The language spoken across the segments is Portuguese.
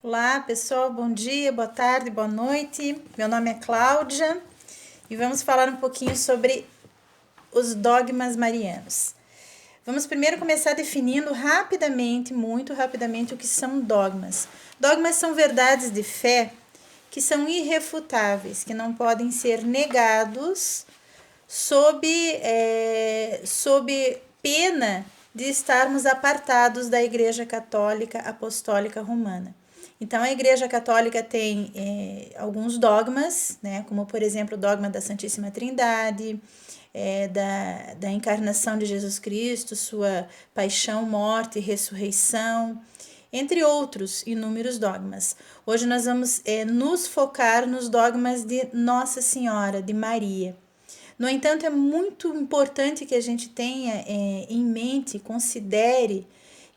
Olá, pessoal, bom dia, boa tarde, boa noite. Meu nome é Cláudia e vamos falar um pouquinho sobre os dogmas marianos. Vamos primeiro começar definindo rapidamente, muito rapidamente, o que são dogmas. Dogmas são verdades de fé que são irrefutáveis, que não podem ser negados sob pena de estarmos apartados da Igreja Católica Apostólica Romana. Então, a Igreja Católica tem alguns dogmas, né, como, por exemplo, o dogma da Santíssima Trindade, da encarnação de Jesus Cristo, sua paixão, morte e ressurreição, entre outros inúmeros dogmas. Hoje nós vamos nos focar nos dogmas de Nossa Senhora, de Maria. No entanto, é muito importante que a gente tenha em mente, considere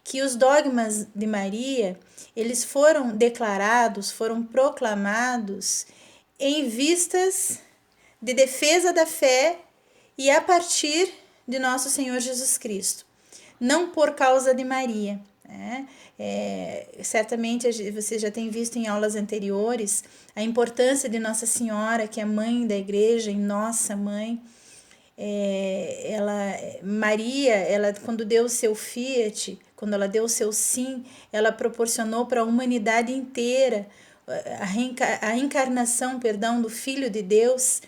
que os dogmas de Maria, eles foram declarados, foram proclamados em vistas de defesa da fé e a partir de nosso Senhor Jesus Cristo, não por causa de Maria. Certamente você já tem visto em aulas anteriores a importância de Nossa Senhora, que é mãe da igreja e nossa mãe. Maria, ela quando deu o seu fiat, quando ela deu o seu sim, ela proporcionou para a humanidade inteira a encarnação, do Filho de Deus,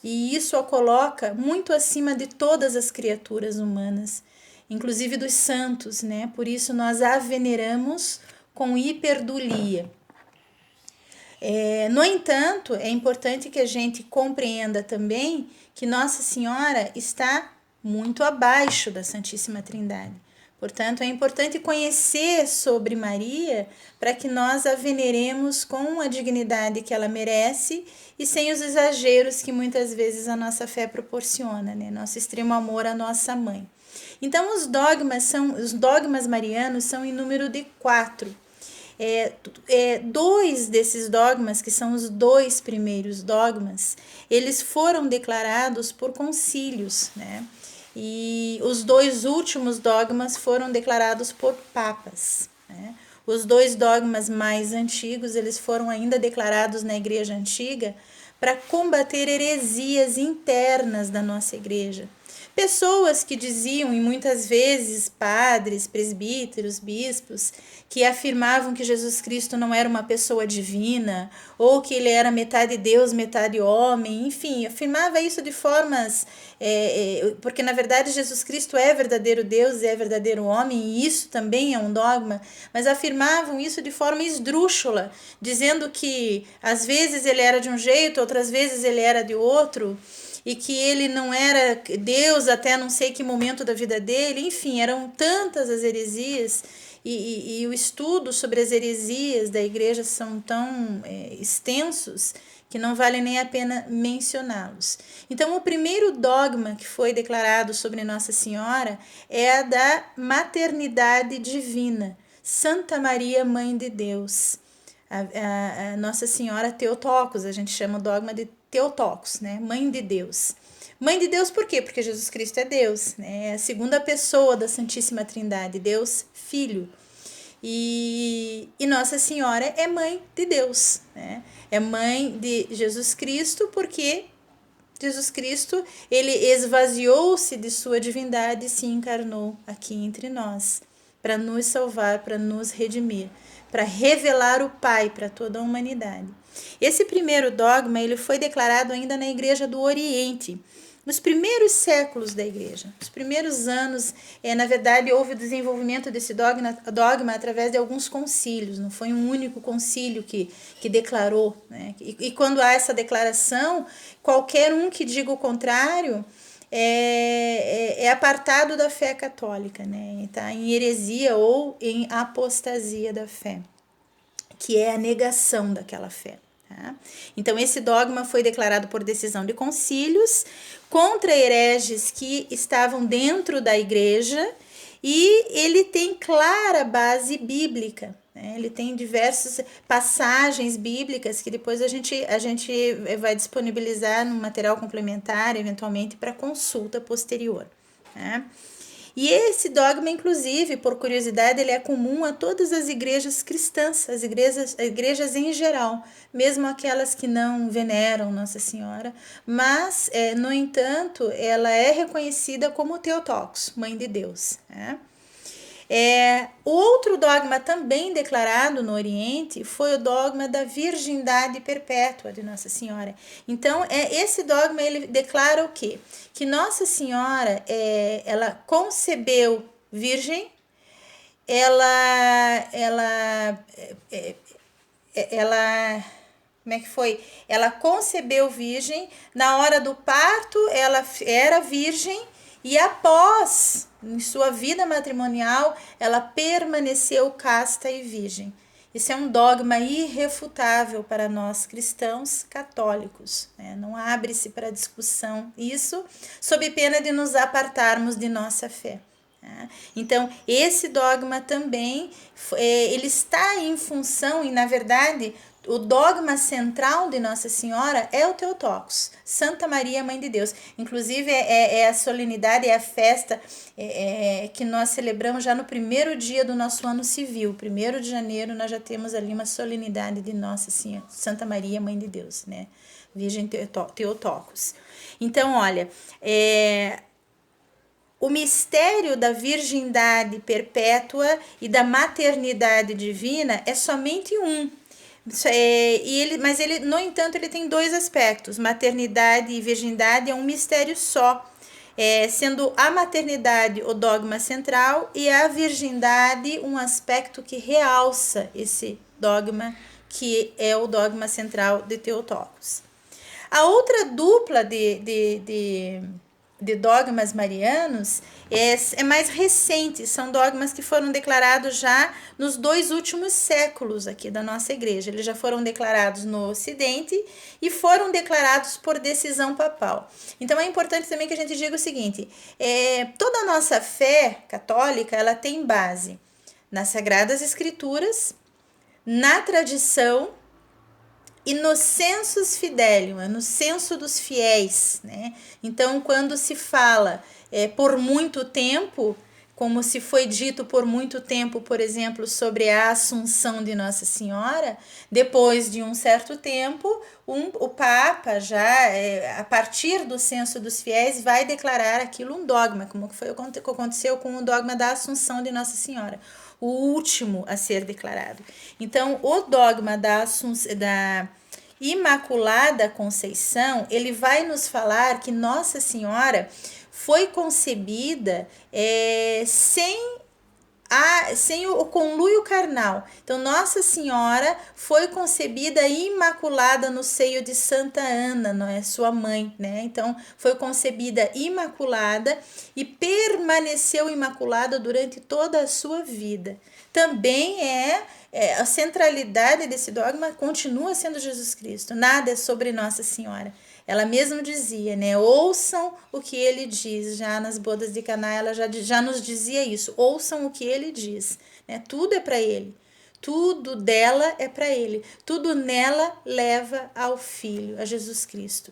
e isso a coloca muito acima de todas as criaturas humanas, inclusive dos santos, né? Por isso nós a veneramos com hiperdulia. No entanto, é importante que a gente compreenda também que Nossa Senhora está muito abaixo da Santíssima Trindade. Portanto, é importante conhecer sobre Maria para que nós a veneremos com a dignidade que ela merece e sem os exageros que muitas vezes a nossa fé proporciona, né? Nosso extremo amor à nossa mãe. Então, os dogmas marianos são em número de 4. Dois desses dogmas, que são os dois primeiros dogmas, eles foram declarados por concílios, né? E os dois últimos dogmas foram declarados por papas, né? Os dois dogmas mais antigos, eles foram ainda declarados na Igreja Antiga para combater heresias internas da nossa igreja. Pessoas que diziam, e muitas vezes padres, presbíteros, bispos, que afirmavam que Jesus Cristo não era uma pessoa divina, ou que ele era metade Deus, metade homem, enfim, afirmava isso de formas, porque na verdade Jesus Cristo é verdadeiro Deus, é verdadeiro homem, e isso também é um dogma, mas afirmavam isso de forma esdrúxula, dizendo que às vezes ele era de um jeito, outras vezes ele era de outro, e que ele não era Deus até não sei que momento da vida dele, enfim, eram tantas as heresias, e o estudo sobre as heresias da igreja são tão extensos que não vale nem a pena mencioná-los. Então, o primeiro dogma que foi declarado sobre Nossa Senhora é a da maternidade divina, Santa Maria, Mãe de Deus. A Nossa Senhora Theotokos, a gente chama o dogma de Theotokos, né? Mãe de Deus. Mãe de Deus por quê? Porque Jesus Cristo é Deus, né? É a segunda pessoa da Santíssima Trindade, Deus Filho. E Nossa Senhora é mãe de Deus, né? É mãe de Jesus Cristo porque Jesus Cristo, ele esvaziou-se de sua divindade e se encarnou aqui entre nós, para nos salvar, para nos redimir, para revelar o Pai para toda a humanidade. Esse primeiro dogma, ele foi declarado ainda na Igreja do Oriente, nos primeiros séculos da igreja, nos primeiros anos, na verdade, houve o desenvolvimento desse dogma através de alguns concílios, não foi um único concílio que declarou, né? E quando há essa declaração, qualquer um que diga o contrário é apartado da fé católica, né? Está em heresia ou em apostasia da fé, que é a negação daquela fé. Então, esse dogma foi declarado por decisão de concílios contra hereges que estavam dentro da igreja e ele tem clara base bíblica. Ele tem diversas passagens bíblicas que depois a gente vai disponibilizar no material complementar, eventualmente, para consulta posterior. E esse dogma, inclusive, por curiosidade, ele é comum a todas as igrejas cristãs, as igrejas em geral, mesmo aquelas que não veneram Nossa Senhora, mas, no entanto, ela é reconhecida como Theotokos, Mãe de Deus, né? O outro dogma também declarado no Oriente foi o dogma da virgindade perpétua de Nossa Senhora. Então, esse dogma ele declara o quê? Que Nossa Senhora, ela concebeu virgem, ela como é que foi? Ela concebeu virgem, na hora do parto ela era virgem e após, em sua vida matrimonial, ela permaneceu casta e virgem. Isso é um dogma irrefutável para nós cristãos católicos, né? Não abre-se para discussão isso, sob pena de nos apartarmos de nossa fé. Então, esse dogma também, ele está em função, e na verdade, o dogma central de Nossa Senhora é o Theotokos, Santa Maria, Mãe de Deus. Inclusive, é a solenidade, é a festa que nós celebramos já no primeiro dia do nosso ano civil. 1º de janeiro, nós já temos ali uma solenidade de Nossa Senhora, Santa Maria, Mãe de Deus, né? Virgem Theotokos. Então, olha, o mistério da virgindade perpétua e da maternidade divina é somente um. Mas ele, no entanto, ele tem 2 aspectos. Maternidade e virgindade é um mistério só. Sendo a maternidade o dogma central e a virgindade um aspecto que realça esse dogma, que é o dogma central de Theotokos. A outra dupla de dogmas marianos é mais recente, são dogmas que foram declarados já nos 2 últimos séculos aqui da nossa igreja. Eles já foram declarados no Ocidente e foram declarados por decisão papal. Então é importante também que a gente diga o seguinte, toda a nossa fé católica, ela tem base nas Sagradas Escrituras, na tradição e no sensus fidelium, no senso dos fiéis, né? Então, quando se fala por muito tempo, como se foi dito por muito tempo, por exemplo, sobre a Assunção de Nossa Senhora, depois de um certo tempo, o Papa já, a partir do senso dos fiéis, vai declarar aquilo um dogma, como foi o que aconteceu com o dogma da Assunção de Nossa Senhora, o último a ser declarado. Então, o dogma da Imaculada Conceição, ele vai nos falar que Nossa Senhora foi concebida sem o conluio carnal. Então, Nossa Senhora foi concebida imaculada no seio de Santa Ana, não é? Sua mãe, né? Então, foi concebida imaculada e permaneceu imaculada durante toda a sua vida. Também a centralidade desse dogma continua sendo Jesus Cristo. Nada é sobre Nossa Senhora. Ela mesma dizia, né? Ouçam o que ele diz. Já nas bodas de Caná, ela já nos dizia isso. Ouçam o que ele diz, né? Tudo é para ele. Tudo dela é para ele. Tudo nela leva ao Filho, a Jesus Cristo.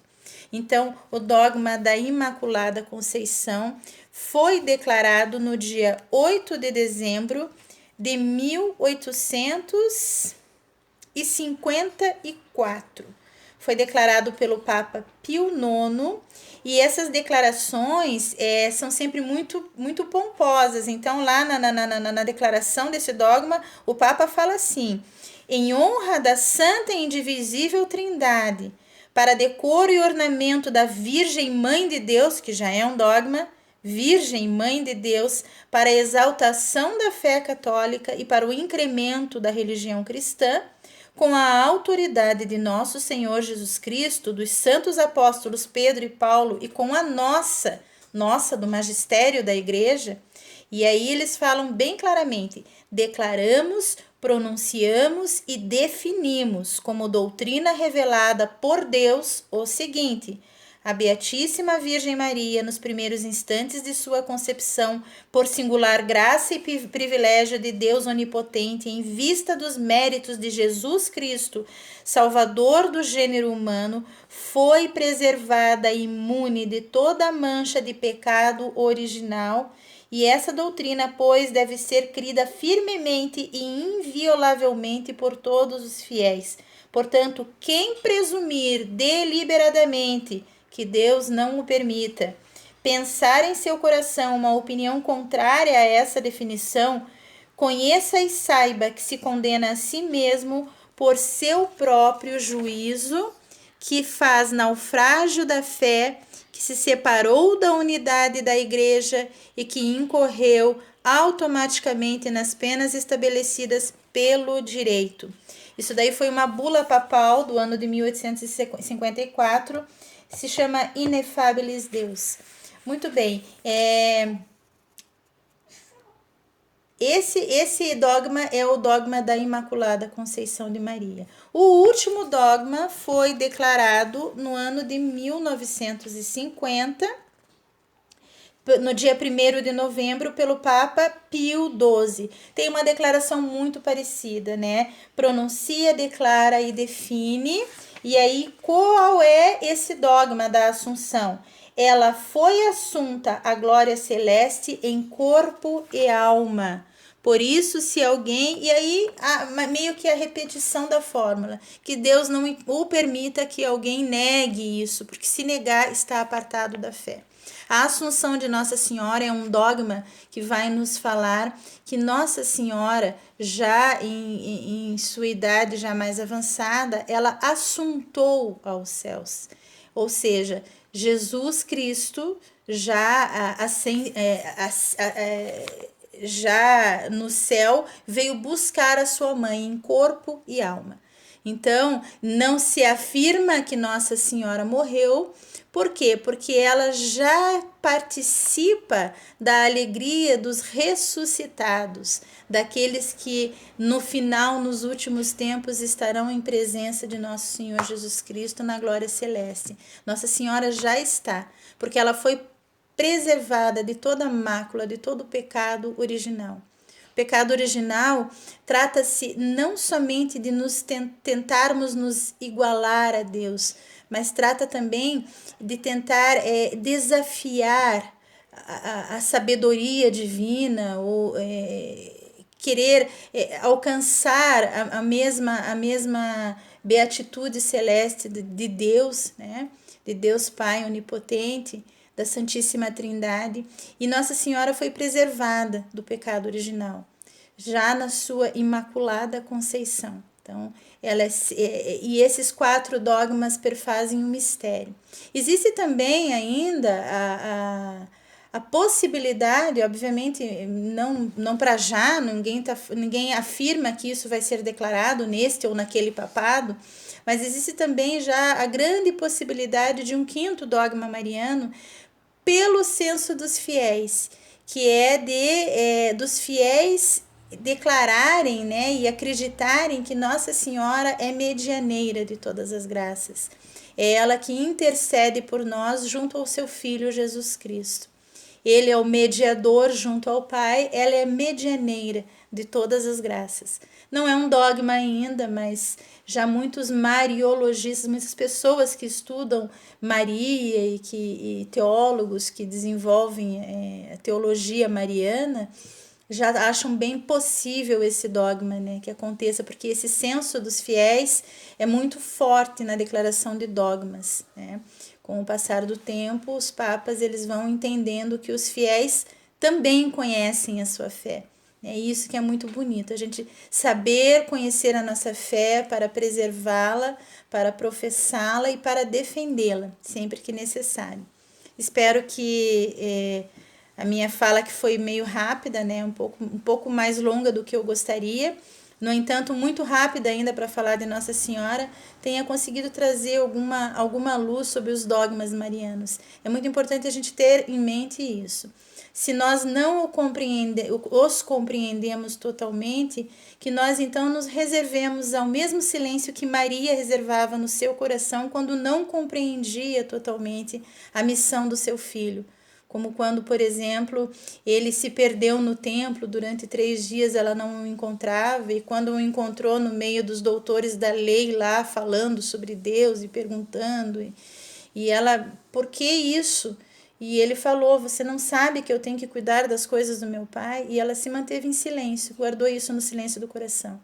Então, o dogma da Imaculada Conceição foi declarado no dia 8 de dezembro de 1854. Foi declarado pelo Papa Pio IX, e essas declarações são sempre muito, muito pomposas. Então, lá na declaração desse dogma, o Papa fala assim: em honra da Santa e Indivisível Trindade, para decoro e ornamento da Virgem Mãe de Deus, que já é um dogma, Virgem Mãe de Deus, para a exaltação da fé católica e para o incremento da religião cristã, com a autoridade de nosso Senhor Jesus Cristo, dos santos apóstolos Pedro e Paulo, e com a nossa do magistério da igreja. E aí eles falam bem claramente: declaramos, pronunciamos e definimos como doutrina revelada por Deus o seguinte: a Beatíssima Virgem Maria, nos primeiros instantes de sua concepção, por singular graça e privilégio de Deus Onipotente, em vista dos méritos de Jesus Cristo, Salvador do gênero humano, foi preservada imune de toda mancha de pecado original E essa doutrina, pois, deve ser crida firmemente e inviolavelmente por todos os fiéis. Portanto, quem presumir deliberadamente, que Deus não o permita, pensar em seu coração uma opinião contrária a essa definição, conheça e saiba que se condena a si mesmo por seu próprio juízo, que faz naufrágio da fé, que se separou da unidade da igreja e que incorreu automaticamente nas penas estabelecidas pelo direito. Isso daí foi uma bula papal do ano de 1854, se chama Inefabilis Deus. Muito bem, esse dogma é o dogma da Imaculada Conceição de Maria. O último dogma foi declarado no ano de 1950, no dia 1º de novembro, pelo Papa Pio XII. Tem uma declaração muito parecida, né? Pronuncia, declara e define. E aí, qual é esse dogma da Assunção? Ela foi assunta à glória celeste em corpo e alma. Por isso, se alguém... E aí, meio que a repetição da fórmula. Que Deus não o permita que alguém negue isso, porque se negar, está apartado da fé. A Assunção de Nossa Senhora é um dogma que vai nos falar que Nossa Senhora, já em sua idade já mais avançada, ela assuntou aos céus. Ou seja, Jesus Cristo já no céu veio buscar a sua mãe em corpo e alma. Então, não se afirma que Nossa Senhora morreu. Por quê? Porque ela já participa da alegria dos ressuscitados, daqueles que no final, nos últimos tempos, estarão em presença de nosso Senhor Jesus Cristo na glória celeste. Nossa Senhora já está, porque ela foi preservada de toda mácula, de todo pecado original. Pecado original trata-se não somente de nos tentarmos nos igualar a Deus, mas trata também de tentar desafiar a sabedoria divina ou querer alcançar a mesma beatitude celeste de Deus, né? De Deus Pai onipotente, da Santíssima Trindade. E Nossa Senhora foi preservada do pecado original, já na sua Imaculada Conceição. Então, e esses 4 dogmas perfazem um mistério. Existe também ainda a possibilidade, obviamente, não para já, ninguém afirma que isso vai ser declarado neste ou naquele papado, mas existe também já a grande possibilidade de um 5º dogma mariano pelo censo dos fiéis, que é dos fiéis declararem, né, e acreditarem que Nossa Senhora é medianeira de todas as graças. É ela que intercede por nós junto ao seu Filho Jesus Cristo. Ele é o mediador junto ao Pai, ela é medianeira de todas as graças. Não é um dogma ainda, mas já muitos mariologistas, muitas pessoas que estudam Maria e teólogos que desenvolvem a teologia mariana, já acham bem possível esse dogma, né, que aconteça, porque esse senso dos fiéis é muito forte na declaração de dogmas, né? Com o passar do tempo, os papas eles vão entendendo que os fiéis também conhecem a sua fé. É isso que é muito bonito, a gente saber conhecer a nossa fé para preservá-la, para professá-la e para defendê-la, sempre que necessário. Espero que a minha fala, que foi meio rápida, né, um pouco mais longa do que eu gostaria, no entanto, muito rápida ainda para falar de Nossa Senhora, tenha conseguido trazer alguma luz sobre os dogmas marianos. É muito importante a gente ter em mente isso. Se nós não os compreendemos totalmente, que nós então nos reservemos ao mesmo silêncio que Maria reservava no seu coração quando não compreendia totalmente a missão do seu filho. Como quando, por exemplo, ele se perdeu no templo durante 3 dias, ela não o encontrava, e quando o encontrou no meio dos doutores da lei lá, falando sobre Deus e perguntando, e ela, por que isso? E ele falou: você não sabe que eu tenho que cuidar das coisas do meu pai? E ela se manteve em silêncio, guardou isso no silêncio do coração.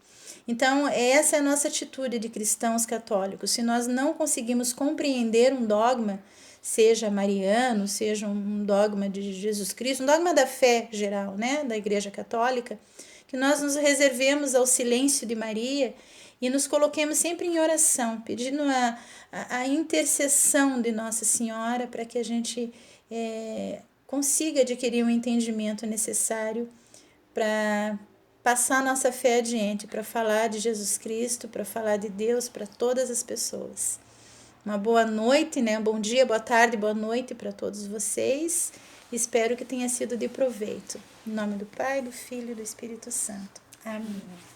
Então, essa é a nossa atitude de cristãos católicos. Se nós não conseguimos compreender um dogma, seja mariano, seja um dogma de Jesus Cristo, um dogma da fé geral, né, da Igreja Católica, que nós nos reservemos ao silêncio de Maria e nos coloquemos sempre em oração, pedindo a intercessão de Nossa Senhora para que a gente consiga adquirir um entendimento necessário para passar nossa fé adiante, para falar de Jesus Cristo, para falar de Deus para todas as pessoas. Uma boa noite, né? Bom dia, boa tarde, boa noite para todos vocês. Espero que tenha sido de proveito. Em nome do Pai, do Filho e do Espírito Santo. Amém.